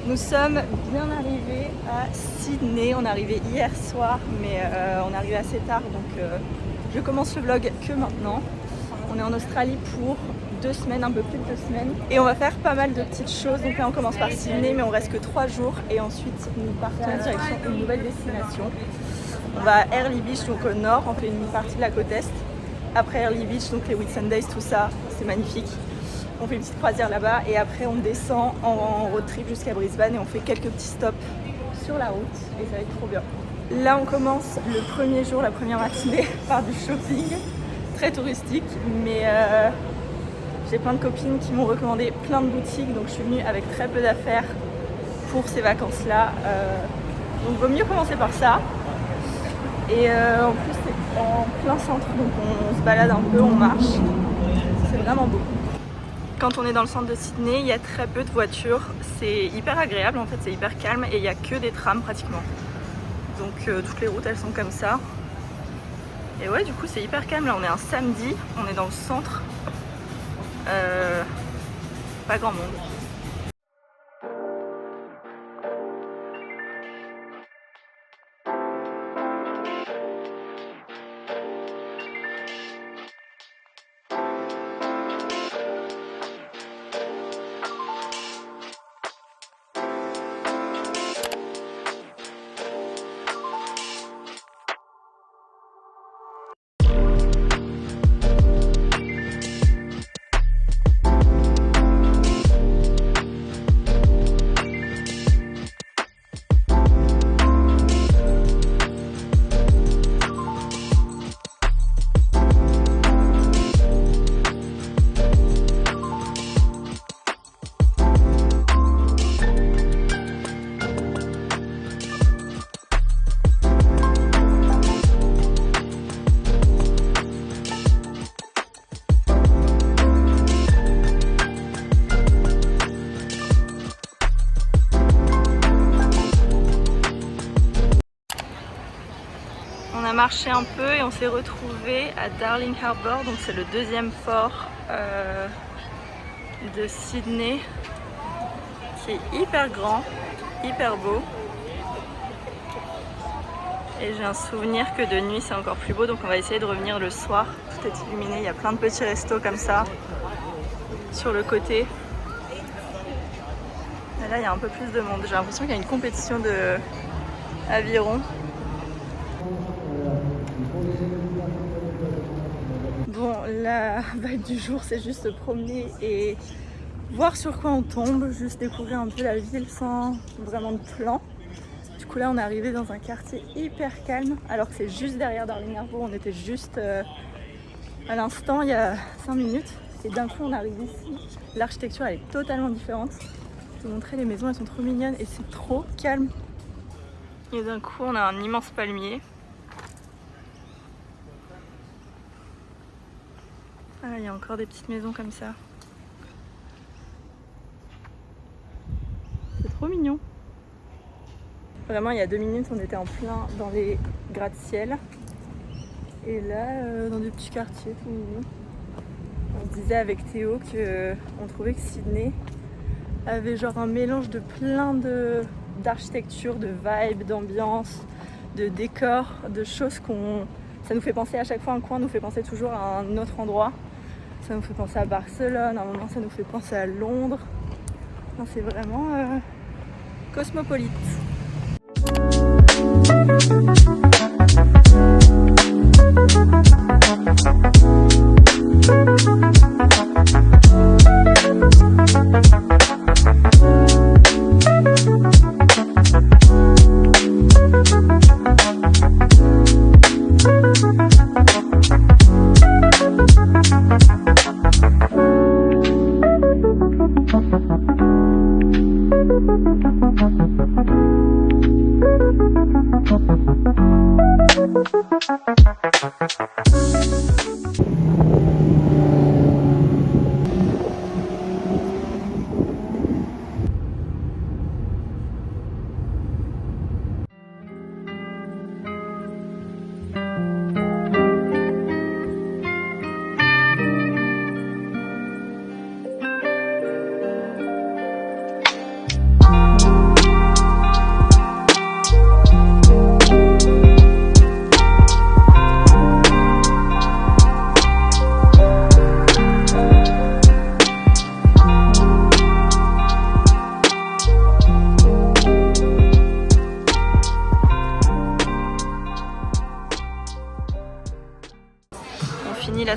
Nous sommes bien arrivés à Sydney. On est arrivé hier soir, mais on est arrivé assez tard, donc je commence le vlog que maintenant. On est en Australie pour 2 semaines, un peu plus de 2 semaines. Et on va faire pas mal de petites choses. Donc là, on commence par Sydney, mais on reste que 3 jours. Et ensuite, nous partons en direction d'une nouvelle destination. On va à Airlie Beach, donc au nord. On fait une partie de la côte est. Après Airlie Beach, donc les Whitsundays, tout ça, c'est magnifique. On fait une petite croisière là-bas et après on descend en road trip jusqu'à Brisbane et on fait quelques petits stops sur la route et ça va être trop bien. Là on commence le premier jour, la première matinée par du shopping, très touristique, mais j'ai plein de copines qui m'ont recommandé plein de boutiques, donc je suis venue avec très peu d'affaires pour ces vacances-là. Donc vaut mieux commencer par ça. Et en plus c'est en plein centre, donc on se balade un peu, on marche, c'est vraiment beau. Quand on est dans le centre de Sydney, il y a très peu de voitures, c'est hyper agréable en fait, c'est hyper calme et il n'y a que des trams pratiquement. Donc toutes les routes elles sont comme ça. Et ouais, du coup c'est hyper calme, là on est un samedi, on est dans le centre, pas grand monde. On a marché un peu et on s'est retrouvé à Darling Harbour, donc c'est le deuxième fort de Sydney, qui est hyper grand, hyper beau. Et j'ai un souvenir que de nuit c'est encore plus beau, donc on va essayer de revenir le soir. Tout est illuminé, il y a plein de petits restos comme ça sur le côté. Et là il y a un peu plus de monde, j'ai l'impression qu'il y a une compétition de aviron. Bon, la vibe du jour, c'est juste se promener et voir sur quoi on tombe, juste découvrir un peu la ville sans vraiment de plan. Du coup là, on est arrivé dans un quartier hyper calme, alors que c'est juste derrière Darling Harbour. On était juste à l'instant, il y a 5 minutes. Et d'un coup, on arrive ici. L'architecture, elle est totalement différente. Je vais vous montrer, les maisons, elles sont trop mignonnes et c'est trop calme. Et d'un coup, on a un immense palmier. Ah, il y a encore des petites maisons comme ça. C'est trop mignon. Vraiment, il y a 2 minutes, on était en plein dans les gratte-ciel. Et là, dans des petits quartiers tout mignons. On disait avec Théo qu'on trouvait que Sydney avait genre un mélange de plein d'architecture, de vibes, d'ambiance, de décors, de choses qu'on... Ça nous fait penser à chaque fois, un coin nous fait penser toujours à un autre endroit. Ça nous fait penser à Barcelone, à un moment ça nous fait penser à Londres. Enfin, c'est vraiment cosmopolite.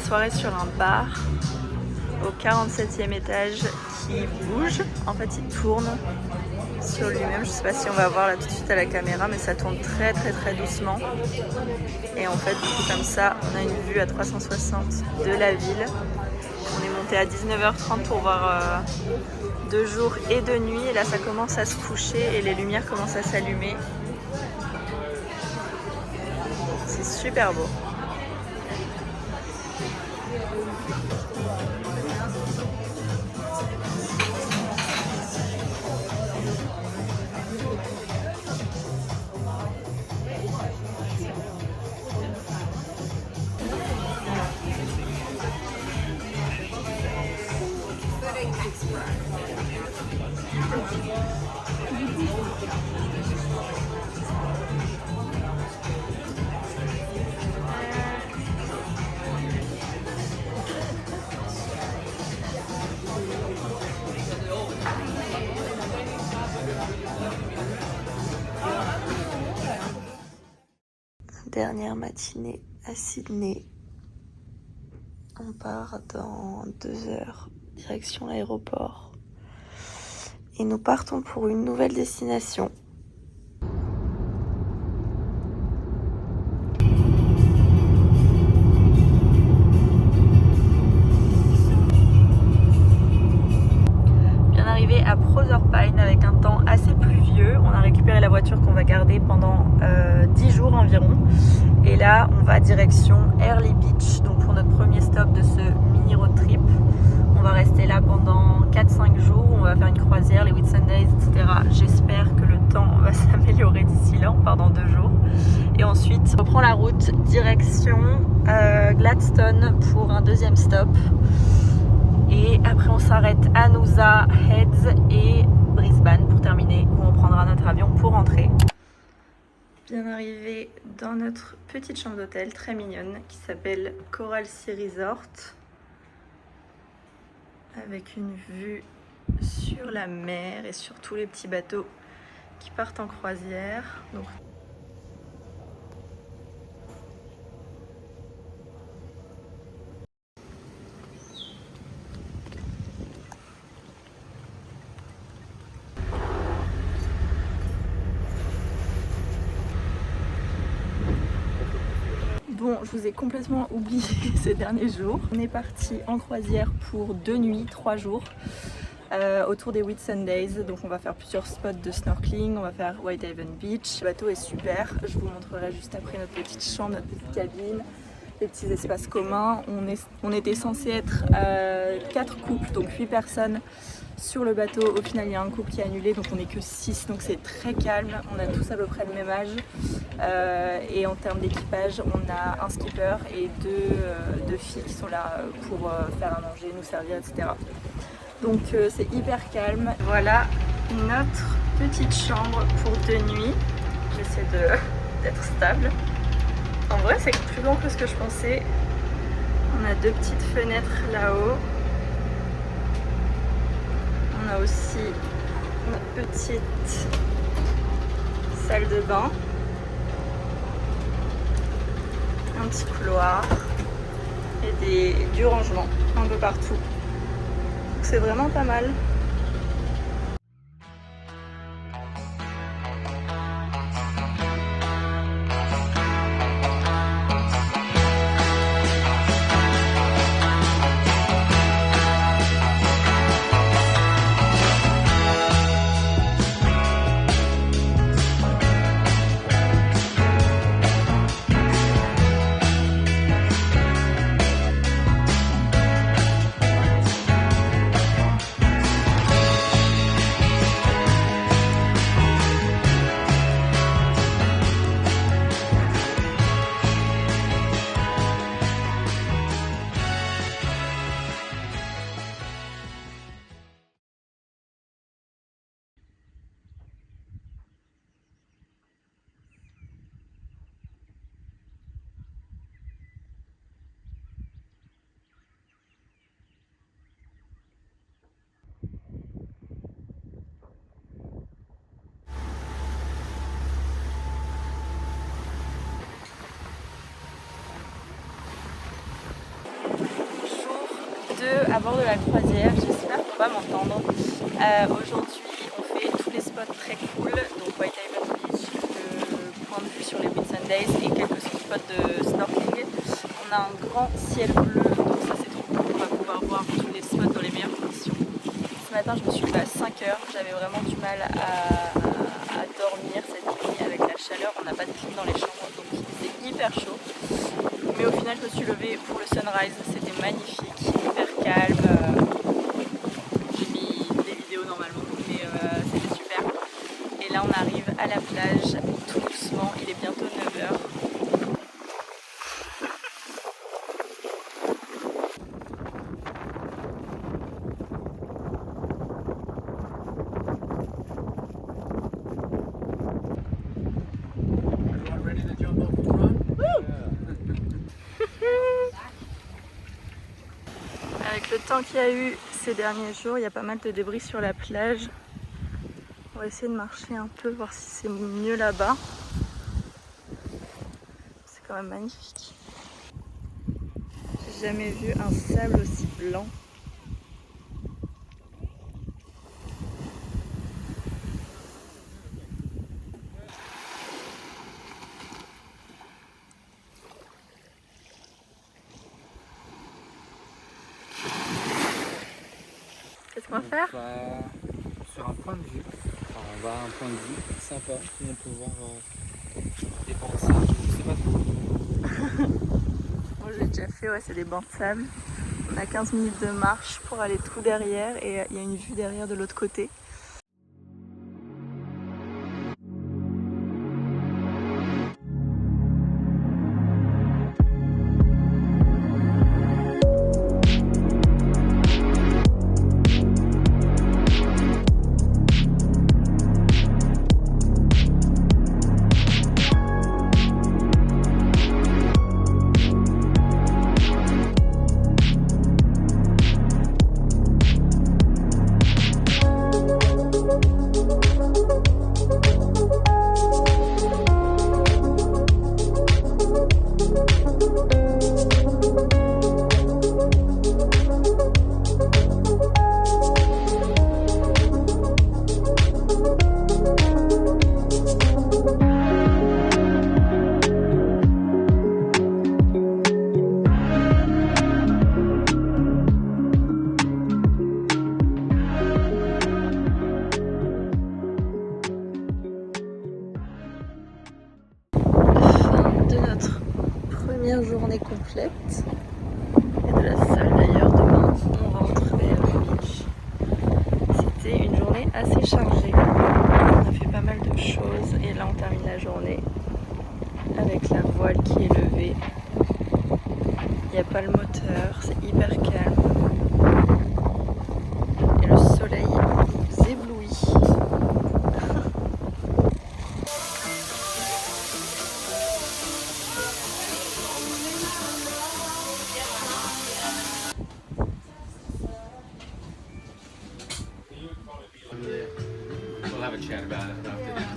soirée sur un bar au 47e étage qui bouge. En fait, il tourne sur lui-même. Je sais pas si on va voir là tout de suite à la caméra, mais ça tourne très doucement. Et en fait, du coup, comme ça, on a une vue à 360 de la ville. On est monté à 19h30 pour voir de jour et de nuit. Et là, ça commence à se coucher et les lumières commencent à s'allumer. C'est super beau. Dernière matinée à Sydney. On part dans 2 heures, direction l'aéroport. Et nous partons pour une nouvelle destination. Bien arrivé à Proserpine avec un temps assez pluvieux. On a récupéré la voiture qu'on va garder pendant 10 jours environ. Et là, on va direction Early Beach, donc pour notre premier stop de ce mini road trip. On va rester là pendant 4-5 jours, on va faire une croisière, les Whitsundays, etc. J'espère que le temps va s'améliorer d'ici là, on part dans 2 jours. Et ensuite, on reprend la route direction Gladstone pour un deuxième stop. Et après, on s'arrête à Noosa, Heads et Brisbane pour terminer, où on prendra notre avion pour rentrer. Bien arrivé dans notre petite chambre d'hôtel très mignonne qui s'appelle Coral Sea Resort avec une vue sur la mer et sur tous les petits bateaux qui partent en croisière. Donc, bon, je vous ai complètement oublié ces derniers jours. On est parti en croisière pour 2 nuits, 3 jours autour des Whitsundays. Donc on va faire plusieurs spots de snorkeling, on va faire Whitehaven Beach. Le bateau est super, je vous montrerai juste après notre petite chambre, notre petite cabine, les petits espaces communs. On était censé être 4 couples, donc 8 personnes sur le bateau. Au final, il y a un couple qui est annulé, donc on n'est que 6, donc c'est très calme. On a tous à peu près le même âge. Et en termes d'équipage, on a un skipper et deux filles qui sont là pour faire à manger, nous servir, etc. Donc c'est hyper calme. Voilà notre petite chambre pour 2 nuits. J'essaie d'être stable. En vrai, c'est plus grand que ce que je pensais. On a 2 petites fenêtres là-haut. On a aussi notre petite salle de bain. Un petit couloir et du rangement un peu partout. C'est vraiment pas mal. à bord de la croisière, j'espère qu'on va m'entendre. Aujourd'hui on fait tous les spots très cool, donc White Haven Beach, le point de vue sur les Whitsundays et quelques spots de snorkeling. On a un grand ciel bleu, donc ça c'est trop cool, on va pouvoir voir tous les spots dans les meilleures conditions. Ce matin je me suis levée à 5 h, j'avais vraiment du mal à dormir cette nuit avec la chaleur, on n'a pas de clim dans les chambres donc c'était hyper chaud. Mais au final je me suis levée pour le sunrise, c'était magnifique, hyper calme. J'ai mis des vidéos normalement mais c'était super. Et là on arrive à la plage tout doucement, il est bientôt 9 h. Avec le temps qu'il y a eu ces derniers jours, il y a pas mal de débris sur la plage. On va essayer de marcher un peu, voir si c'est mieux là-bas. C'est quand même magnifique. J'ai jamais vu un sable aussi blanc. Qu'est-ce qu'on va faire? On va sur un point de vue. Enfin, on va à un point de vue sympa où on peut voir des bancs de sable. Je sais pas trop. Moi je l'ai déjà fait, ouais, c'est des bancs de sable. On a 15 minutes de marche pour aller tout derrière et il y a une vue derrière de l'autre côté. Journée complète et de la salle d'ailleurs. Demain on rentre vers le beach. C'était une journée assez chargée, on a fait pas mal de choses et là on termine la journée avec la voile qui est levée. Il n'y a pas le moteur, c'est hyper calme et le soleil nous éblouit. We'll have a chat about it after that.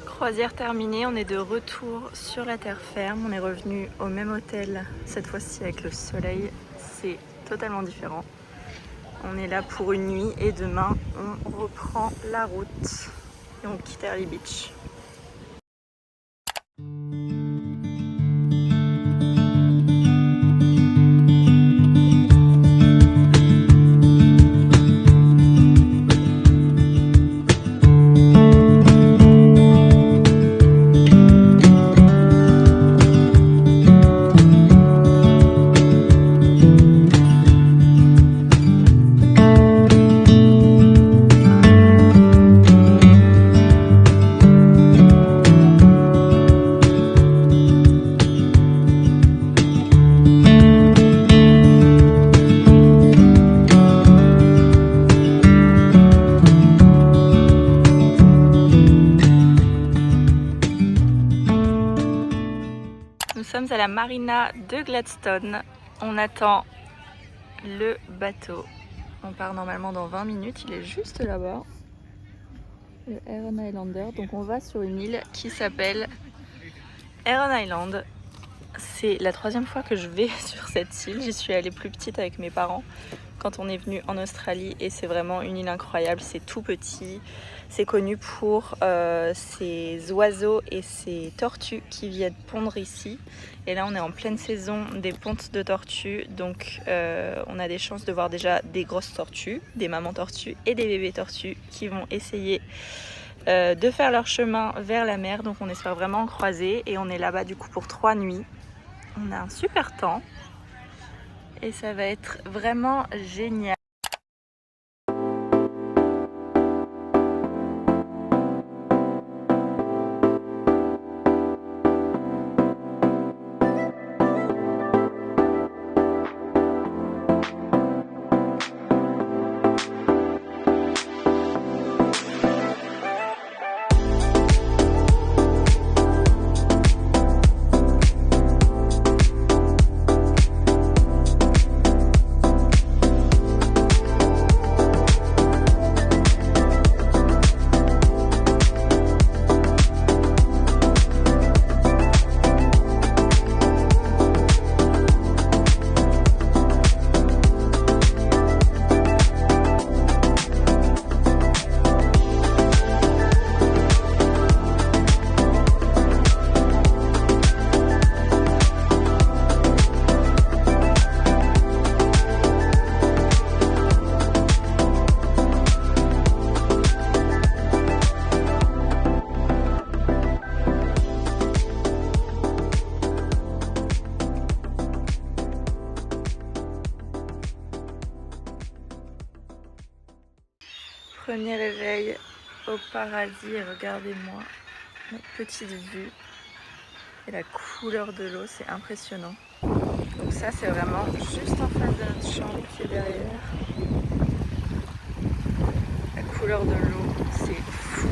Croisière terminée, on est de retour sur la terre ferme. On est revenu au même hôtel, cette fois-ci avec le soleil. C'est totalement différent. On est là pour une nuit et demain on reprend la route et on quitte Early Beach. marina de Gladstone. On attend le bateau. On part normalement dans 20 minutes, il est juste là-bas. Le Heron Islander. Donc on va sur une île qui s'appelle Heron Island. C'est la 3e fois que je vais sur cette île. J'y suis allée plus petite avec mes parents quand on est venu en Australie et c'est vraiment une île incroyable. C'est tout petit, c'est connu pour ses oiseaux et ses tortues qui viennent pondre ici. Et là on est en pleine saison des pontes de tortues, donc on a des chances de voir déjà des grosses tortues, des mamans tortues et des bébés tortues qui vont essayer de faire leur chemin vers la mer. Donc on espère vraiment en croiser et on est là-bas du coup pour 3 nuits. On a un super temps et ça va être vraiment génial. Premier réveil au paradis et regardez-moi notre petite vue et la couleur de l'eau, c'est impressionnant. Donc ça c'est vraiment juste en face de notre chambre qui est derrière. La couleur de l'eau, c'est fou.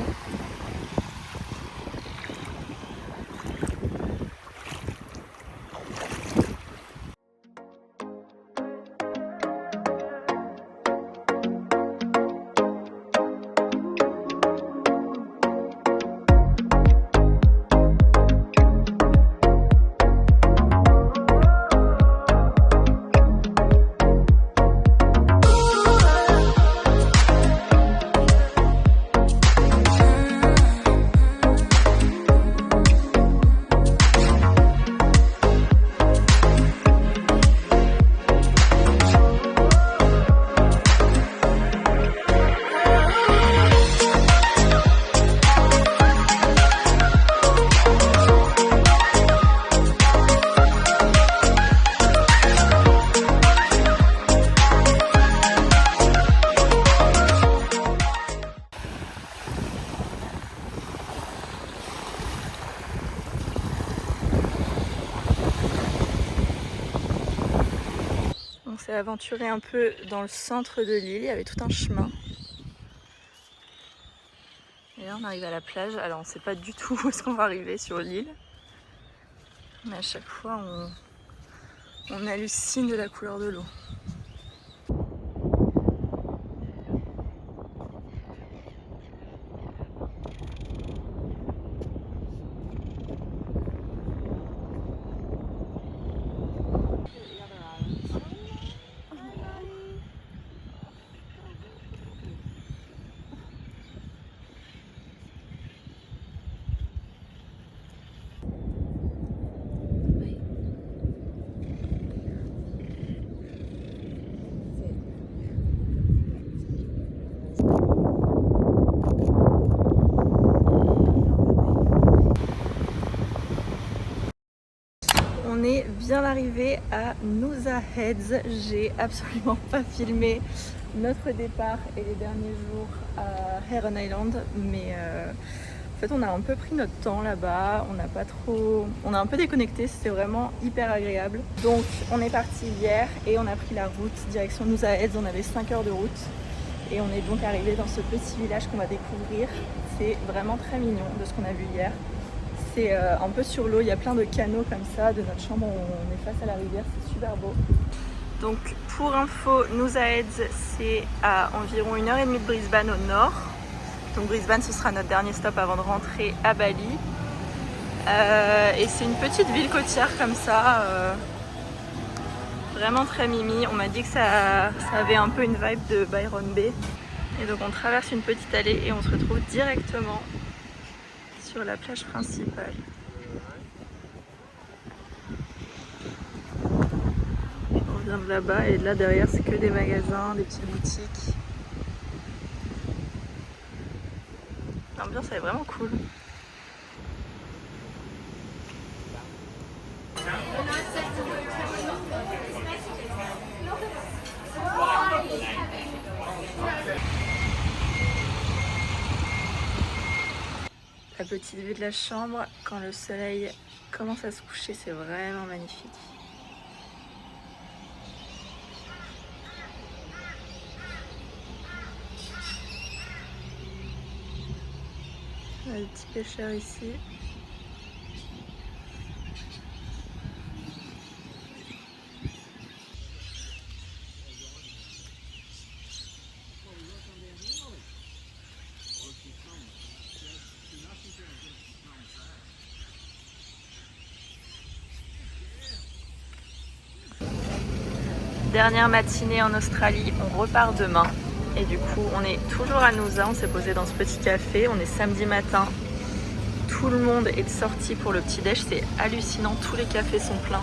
On s'est aventuré un peu dans le centre de l'île, il y avait tout un chemin. Et là on arrive à la plage, alors on ne sait pas du tout où est-ce qu'on va arriver sur l'île. Mais à chaque fois on hallucine de la couleur de l'eau. On est bien arrivé à Noosa Heads. J'ai absolument pas filmé notre départ et les derniers jours à Heron Island, mais en fait on a un peu pris notre temps là-bas, on a un peu déconnecté, c'était vraiment hyper agréable. Donc on est parti hier et on a pris la route direction Noosa Heads, on avait 5 heures de route et on est donc arrivé dans ce petit village qu'on va découvrir. C'est vraiment très mignon de ce qu'on a vu hier. c'est un peu sur l'eau, il y a plein de canaux comme ça. De notre chambre, on est face à la rivière, c'est super beau. Donc pour info, Nusa Heads, c'est à environ 1h30 de Brisbane au nord. Donc Brisbane, ce sera notre dernier stop avant de rentrer à Bali. Et c'est une petite ville côtière comme ça, vraiment très mimi. On m'a dit que ça avait un peu une vibe de Byron Bay. Et donc on traverse une petite allée et on se retrouve directement sur la plage principale. On vient de là-bas et là derrière c'est que des magasins, des petites boutiques. L'ambiance elle est vraiment cool. La petite vue de la chambre, quand le soleil commence à se coucher, c'est vraiment magnifique. On a des petits pêcheurs ici. Dernière matinée en Australie, on repart demain. Et du coup, on est toujours à Nusa, on s'est posé dans ce petit café. On est samedi matin, tout le monde est sorti pour le petit-déj. C'est hallucinant, tous les cafés sont pleins.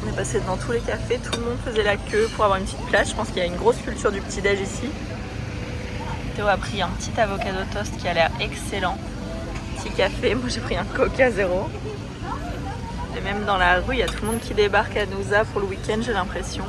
On est passé devant tous les cafés, tout le monde faisait la queue pour avoir une petite place. Je pense qu'il y a une grosse culture du petit-déj ici. Théo a pris un petit avocado toast qui a l'air excellent. Petit café, moi j'ai pris un Coca zéro. Et même dans la rue, il y a tout le monde qui débarque à Nusa pour le week-end, j'ai l'impression.